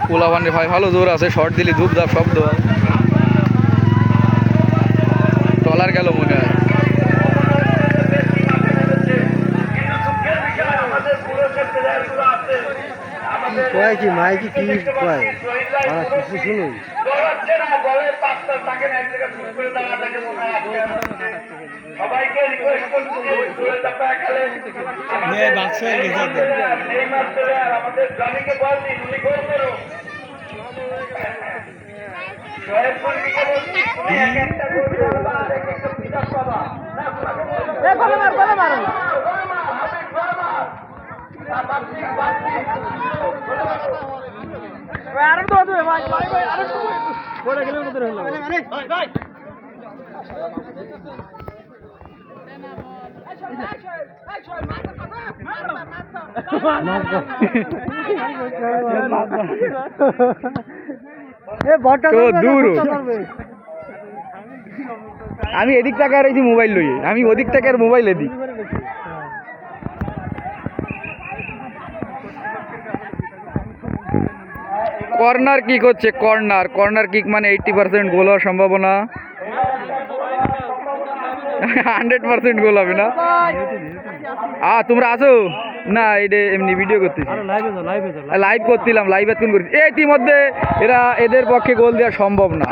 পোলাপানের ভাই ভালো জোর আছে, শর্ট দিলি ধূপ ধাপ শব্দ। টলার গেল মনে হয়। কয় কি মাইকি কি কয় কিছু শুনুন। সবাইকে রিকোয়েস্ট করছি আমাদের জমিকে বলছি তুমি গোল করো। আমি এদিক থেকে আর মোবাইল লই, আমি ওদিক থেকে আর মোবাইল এদিক। কর্নার কিক হচ্ছে, কর্নার কিক মানে 80% গোল হওয়ার সম্ভাবনা। 100% গোল হবে না। তোমরা আসো না, এটা এমনি ভিডিও করতেছি, লাইভ করছিলাম, লাইভ এতক্ষণ করছি। ইতিমধ্যে এদের পক্ষে গোল দেওয়া সম্ভব না।